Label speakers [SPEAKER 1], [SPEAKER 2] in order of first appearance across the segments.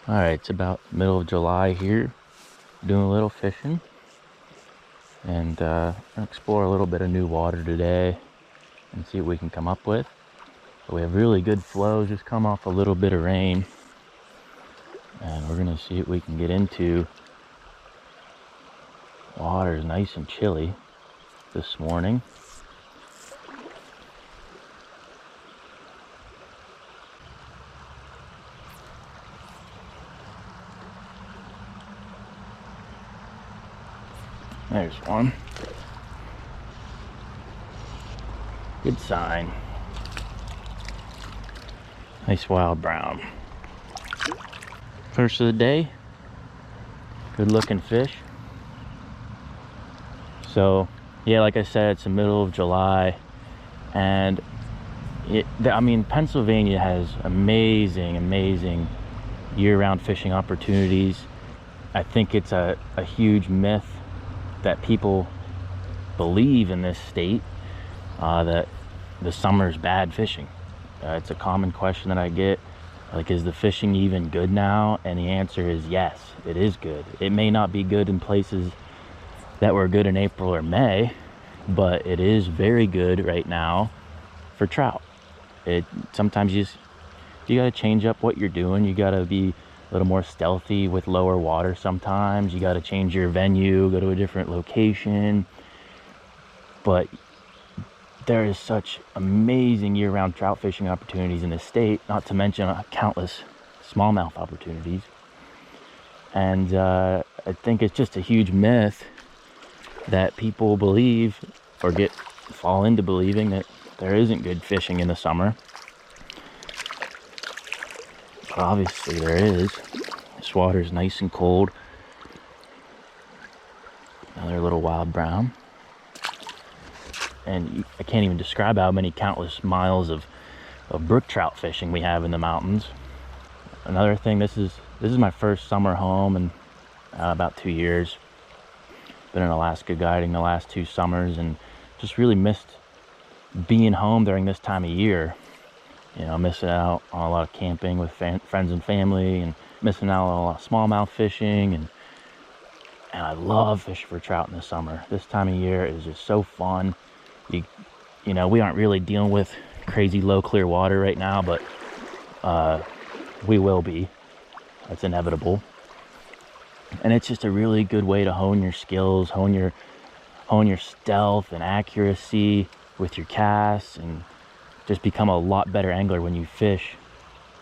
[SPEAKER 1] All right, it's about middle of July here, doing a little fishing, and explore a little bit of new water today and see what we can come up with. But we have really good flows, just come off a little bit of rain, and we're gonna see what we can get into. Water is nice and chilly this morning. There's one. Good sign. Nice wild brown. First of the day. Good looking fish. So yeah, like I said, it's the middle of July, and Pennsylvania has amazing year-round fishing opportunities. I think it's a huge myth that people believe in this state, that the summer's bad fishing. It's a common question that I get, like, is the fishing even good now? And the answer is yes, it is good. It may not be good in places that were good in April or May, but it is very good right now for trout. Sometimes you got to change up what you're doing. You got to be a little more stealthy with lower water. Sometimes you got to change your venue, go to a different location. But there is such amazing year-round trout fishing opportunities in this state, not to mention countless smallmouth opportunities. And I think it's just a huge myth that people believe or fall into believing that there isn't good fishing in the summer. But obviously there is. This water is nice and cold. Another little wild brown. And I can't even describe how many countless miles of brook trout fishing we have in the mountains. Another thing, this is my first summer home in about 2 years. Been in Alaska guiding the last 2 summers, and just really missed being home during this time of year. You know, missing out on a lot of camping with friends and family, and missing out on a lot of smallmouth fishing, and I love fishing for trout in the summer. This time of year is just so fun. You know, we aren't really dealing with crazy low clear water right now, but we will be. That's inevitable. And it's just a really good way to hone your skills, hone your stealth and accuracy with your casts, and just become a lot better angler when you fish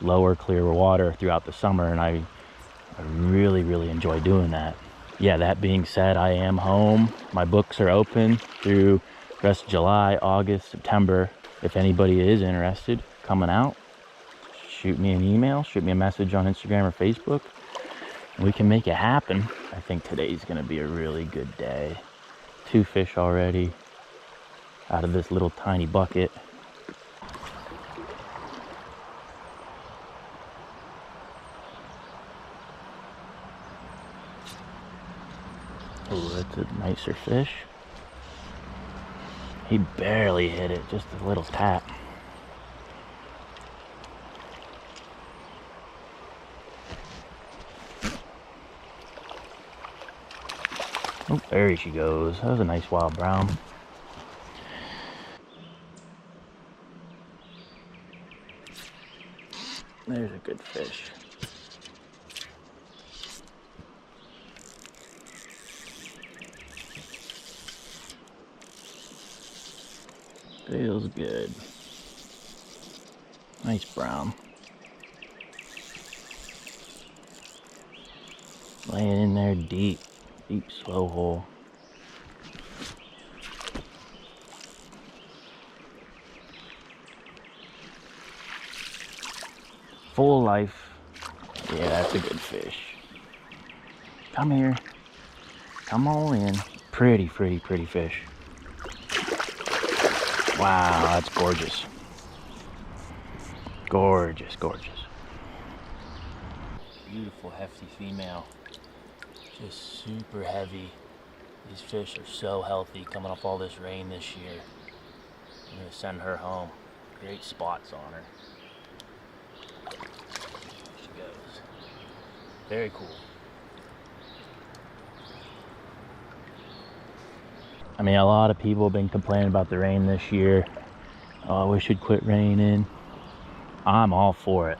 [SPEAKER 1] lower clear water throughout the summer. And I really enjoy doing that. Yeah, that being said, I am home. My books are open through the rest of July, August, September. If anybody is interested coming out, shoot me an email, shoot me a message on Instagram or Facebook, and we can make it happen. I think today's gonna be a really good day. 2 fish already out of this little tiny bucket. Oh, that's a nicer fish. He barely hit it, just a little tap. Oh, there she goes. That was a nice wild brown. There's a good fish. Feels good. Nice brown. Laying in there deep slow hole. Full life. Yeah, that's a good fish. Come here. Come on in. Pretty fish. Wow, that's gorgeous. Gorgeous. Beautiful, hefty female. Just super heavy. These fish are so healthy coming off all this rain this year. I'm gonna send her home. Great spots on her. There she goes. Very cool. I mean, a lot of people have been complaining about the rain this year. Oh, I wish it'd quit raining. I'm all for it.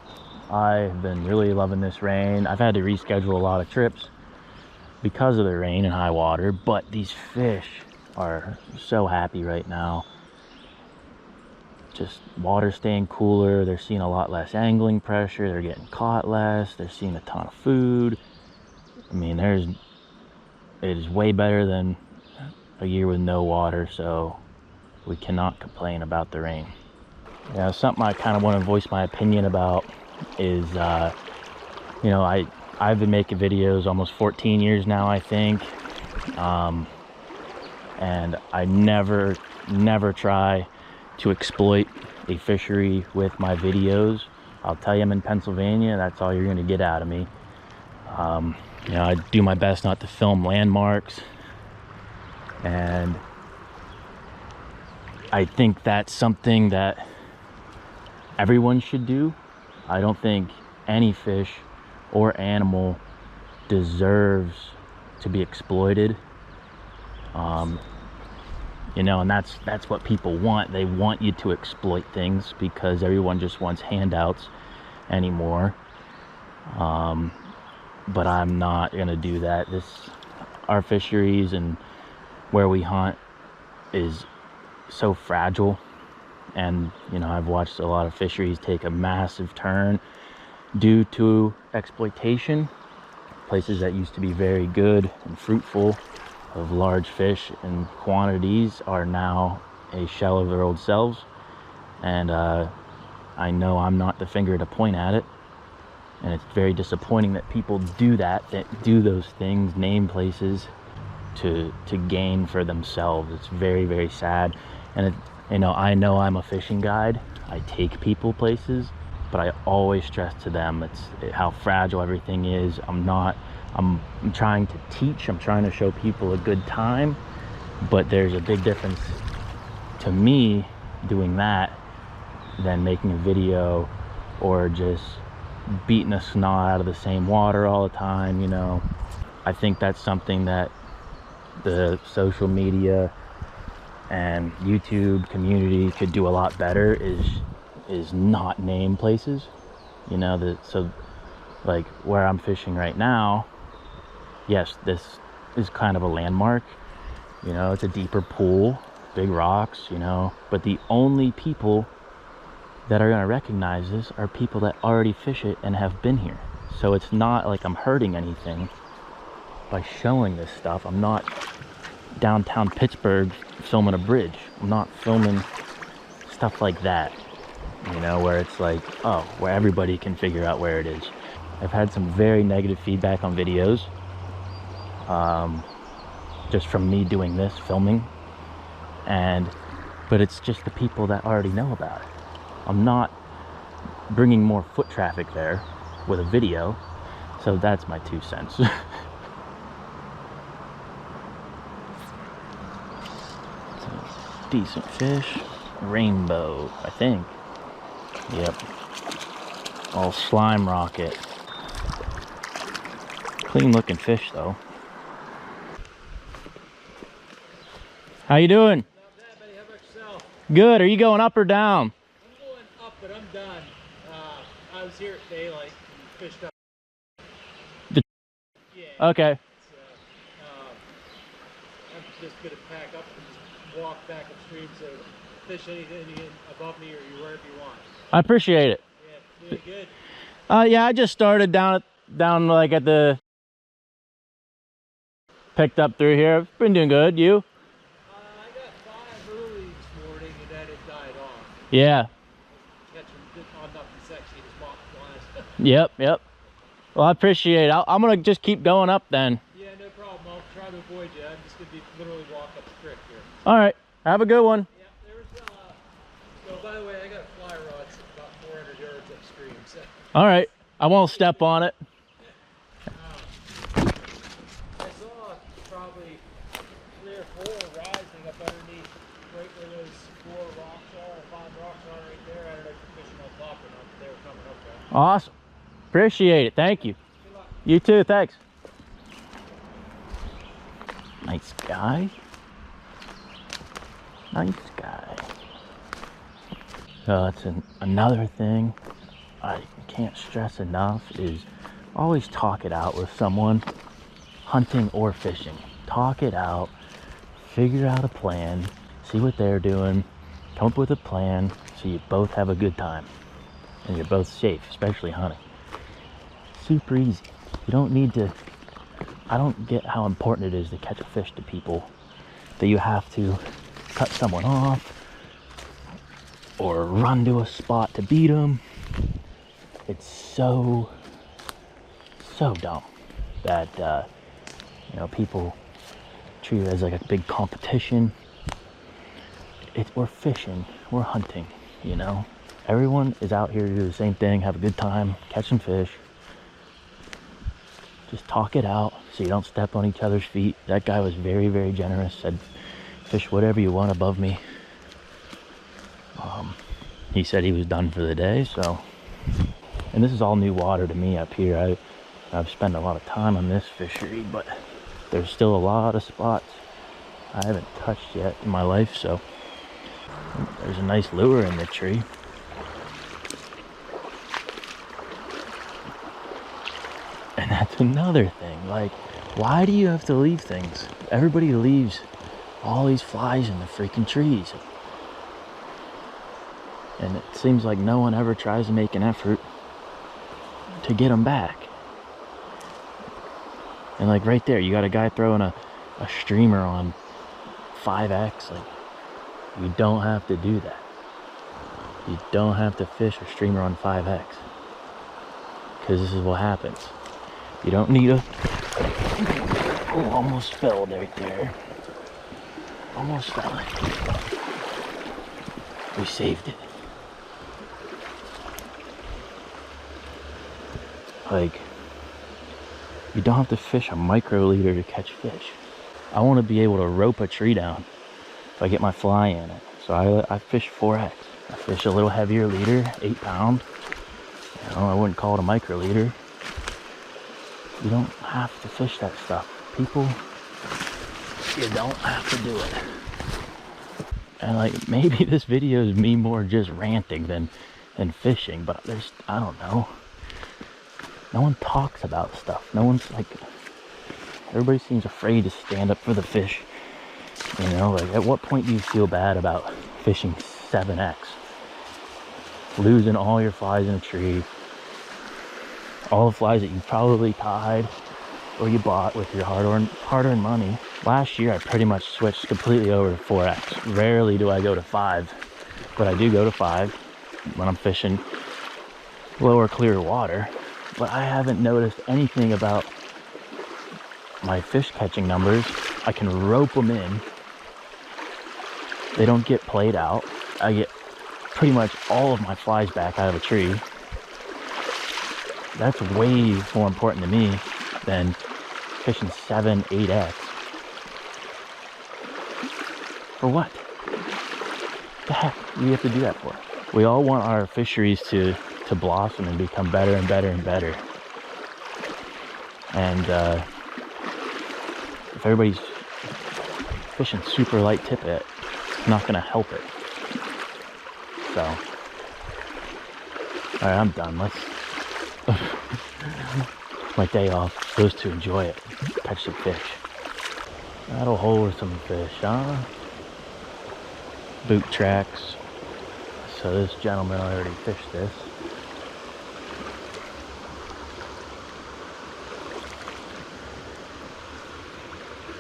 [SPEAKER 1] I've been really loving this rain. I've had to reschedule a lot of trips because of the rain and high water, but these fish are so happy right now. Just water staying cooler. They're seeing a lot less angling pressure. They're getting caught less. They're seeing a ton of food. I mean, it is way better than a year with no water, so we cannot complain about the rain. Yeah, something I kind of want to voice my opinion about is, you know, I've been making videos almost 14 years now, I think, and I never try to exploit a fishery with my videos. I'll tell you I'm in Pennsylvania, that's all you're going to get out of me. You know, I do my best not to film landmarks, and I think that's something that everyone should do. I don't think any fish or animal deserves to be exploited. You know, and that's what people want. They want you to exploit things because everyone just wants handouts anymore. But I'm not gonna do that. Our fisheries and where we hunt is so fragile, and you know, I've watched a lot of fisheries take a massive turn due to exploitation. Places that used to be very good and fruitful of large fish and quantities are now a shell of their old selves, and I know I'm not the finger to point at it, and it's very disappointing that people do that do those things, name places to gain for themselves. It's very, very sad. And you know I'm a fishing guide. I take people places, but I always stress to them how fragile everything is. I'm trying to teach, I'm trying to show people a good time, but there's a big difference to me doing that than making a video or just beating a snot out of the same water all the time. You know, I think that's something that the social media and YouTube community could do a lot better, is not name places. You know, so like where I'm fishing right now, yes, this is kind of a landmark. You know, it's a deeper pool, big rocks, you know, but the only people that are going to recognize this are people that already fish it and have been here. So it's not like I'm hurting anything by showing this stuff. I'm not downtown Pittsburgh filming a bridge. I'm not filming stuff like that, you know, where it's like, oh, where everybody can figure out where it is. I've had some very negative feedback on videos, just from me doing this, filming, but it's just the people that already know about it. I'm not bringing more foot traffic there with a video, so that's my 2 cents. Decent fish, rainbow, I think. Yep. All slime rocket. Clean looking fish though. How you doing?
[SPEAKER 2] Not bad, buddy. How about yourself?
[SPEAKER 1] Good. Are you going up or down?
[SPEAKER 2] I'm going up, but I'm done. I was here at daylight and fished up. Yeah.
[SPEAKER 1] Okay.
[SPEAKER 2] I'm just going to pack up and just walk back upstream, so fish anything above me or wherever you want.
[SPEAKER 1] I appreciate it.
[SPEAKER 2] Yeah, doing good.
[SPEAKER 1] Yeah, I just started down like at the, picked up through here. I've been doing good. You?
[SPEAKER 2] I got 5 early this morning and then it died off.
[SPEAKER 1] Yeah.
[SPEAKER 2] Catching on nothing sexy to spot flies.
[SPEAKER 1] Yep. Well, I appreciate it. I'm gonna just keep going up then.
[SPEAKER 2] Yeah, no problem. I'll try to avoid you. I'm just gonna be literally walk up the creek here.
[SPEAKER 1] All right. Have a good one.
[SPEAKER 2] Yeah, there's so by the way, I got fly rods about 400 yards upstream. So.
[SPEAKER 1] All right. I won't step on it.
[SPEAKER 2] I saw probably 3 or 4 rising up underneath right where those 4 rocks are, or 5 rocks are right there. I don't know if you're fishing on top or not, but they were coming up there.
[SPEAKER 1] Awesome. Appreciate it. Thank you.
[SPEAKER 2] Good luck.
[SPEAKER 1] You too, thanks. Nice guy. Nice guy. So that's another thing I can't stress enough is always talk it out with someone, hunting or fishing. Talk it out, figure out a plan, see what they're doing, come up with a plan so you both have a good time and you're both safe, especially hunting. Super easy. You don't need to, I don't get how important it is to catch a fish to people, that you have to cut someone off or run to a spot to beat them. It's so dumb that you know, people treat it as like a big competition. We're fishing, we're hunting, you know. Everyone is out here to do the same thing, have a good time, catch some fish. Just talk it out so you don't step on each other's feet. That guy was very, very generous, said fish whatever you want above me. He said he was done for the day, so. And this is all new water to me up here. I've spent a lot of time on this fishery, but there's still a lot of spots I haven't touched yet in my life, so. There's a nice lure in the tree. And that's another thing, like, why do you have to leave things? Everybody leaves all these flies in the freaking trees. And it seems like no one ever tries to make an effort to get them back. And like right there, you got a guy throwing a streamer on 5X. Like, you don't have to do that. You don't have to fish a streamer on 5X. Because this is what happens. You don't need a... Oh, almost fell right there. Almost fell. We saved it. Like, you don't have to fish a micro leader to catch fish. I want to be able to rope a tree down if I get my fly in it. So I fish 4X. I fish a little heavier leader, 8 pound. You know, I wouldn't call it a micro leader. You don't have to fish that stuff. People, you don't have to do it. And like, maybe this video is me more just ranting than fishing, but there's, I don't know. No one talks about stuff. No one's like, everybody seems afraid to stand up for the fish. You know, like, at what point do you feel bad about fishing 7X? Losing all your flies in a tree. All the flies that you probably tied or you bought with your hard-earned money. Last year, I pretty much switched completely over to 4X. Rarely do I go to 5, but I do go to 5 when I'm fishing lower, clear water. But I haven't noticed anything about my fish catching numbers. I can rope them in. They don't get played out. I get pretty much all of my flies back out of a tree. That's way more important to me than fishing 7, 8X. For what? The heck do you have to do that for? We all want our fisheries to blossom and become better and better and better. And if everybody's fishing super light tippet, it's not gonna help it. So, all right, I'm done. Let's. My day off, supposed to enjoy it, catch some fish. That'll hold some fish, huh? Boot tracks. So this gentleman already fished this.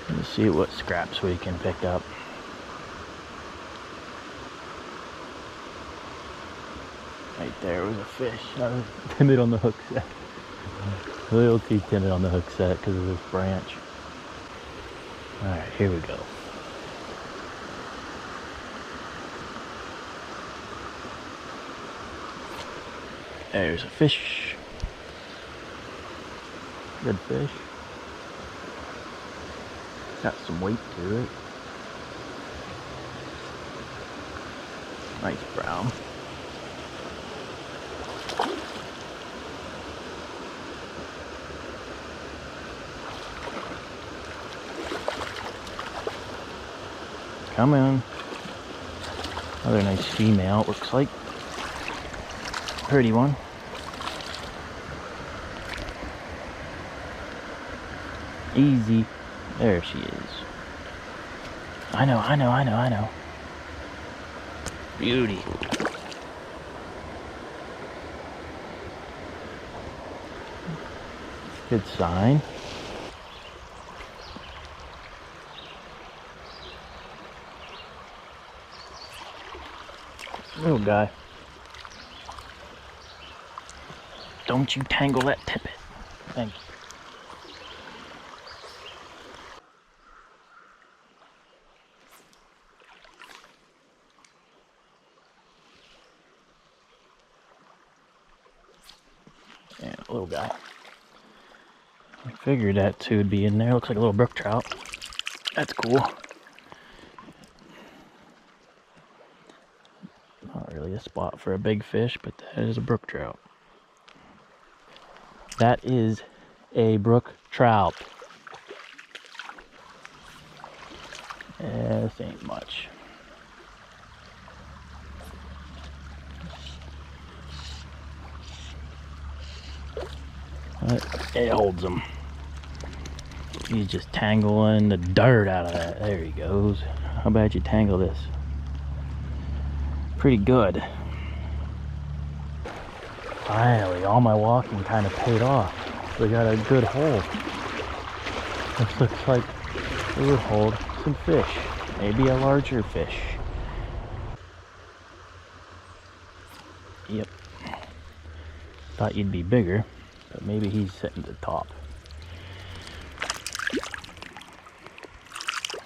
[SPEAKER 1] Let's see what scraps we can pick up. Right there was a fish. I was timid on the hook set. A little too timid on the hook set because of this branch. Alright, here we go. There's a fish. Good fish. Got some weight to it. Nice brown. Come on. Another nice female, it looks like. Pretty one. Easy. There she is. I know. Beauty. Good sign. Little guy. Don't you tangle that tippet. Thank you. Yeah, little guy. I figured that two would be in there. Looks like a little brook trout. That's cool. Not really a spot for a big fish, but that is a brook trout. That is a brook trout. This ain't much. But it holds them. He's just tangling the dirt out of that. There he goes. How about you tangle this? Pretty good. Finally, all my walking kind of paid off. We got a good hole. This looks like it would hold some fish. Maybe a larger fish. Yep. Thought you'd be bigger, but maybe he's sitting at the top.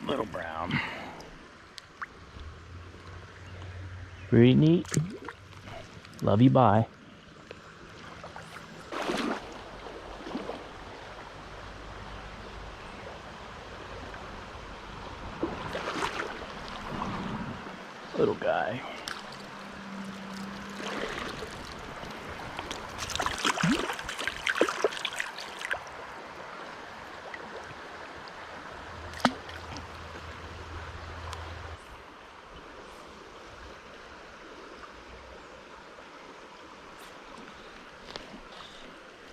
[SPEAKER 1] Little brown. Pretty neat. Love you, bye. Little guy.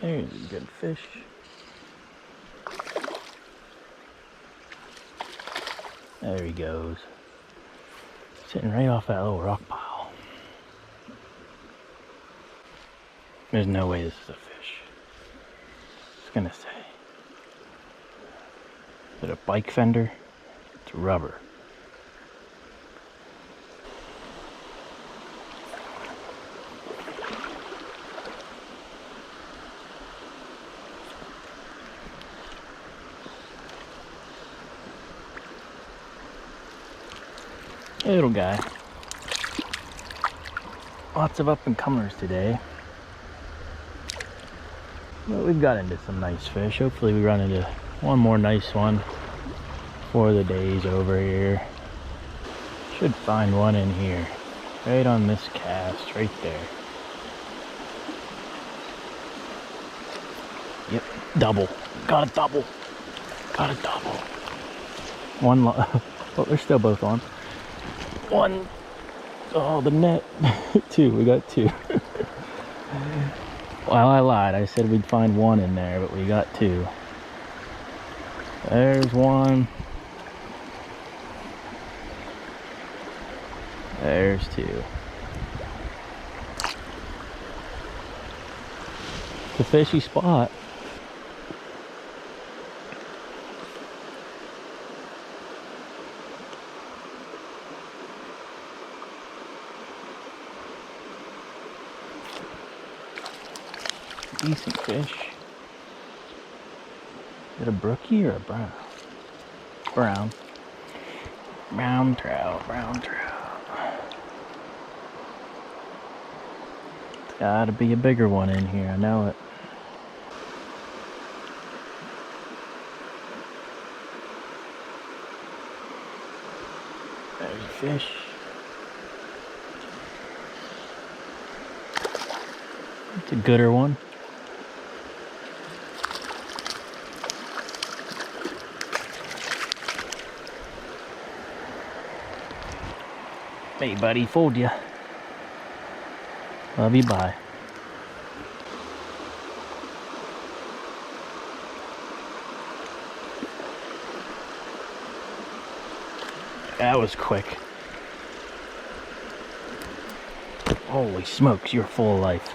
[SPEAKER 1] There's a good fish. There he goes. Sitting right off that little rock pile. There's no way this is a fish. I was gonna say. Is it a bike fender? It's rubber. Little guy. Lots of up and comers today. But we've got into some nice fish. Hopefully we run into one more nice one before the day's over here. Should find one in here. Right on this cast, right there. Yep, double. Got a double. Got a double. One, well, they're still both on. One, oh, the net. Two, we got two. Well, I lied. I said we'd find one in there, but we got two. There's one. There's two. It's a fishy spot. Decent fish. Is it a brookie or a brown? Brown. Brown trout, brown trout. It's gotta be a bigger one in here, I know it. There's a fish. It's a gooder one. Hey, buddy, fooled ya. Love you, bye. That was quick. Holy smokes, you're full of life.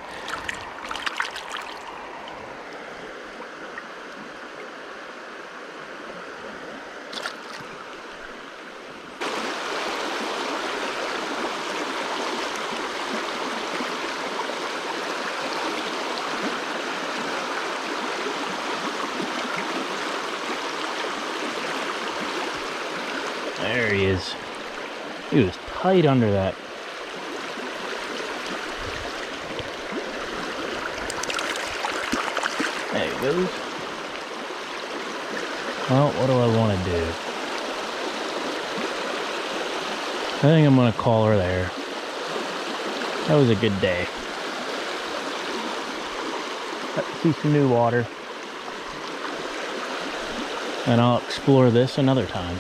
[SPEAKER 1] There he is. He was tight under that. There he goes. Well, what do I want to do? I think I'm going to call her there. That was a good day. Let's see some new water. And I'll explore this another time.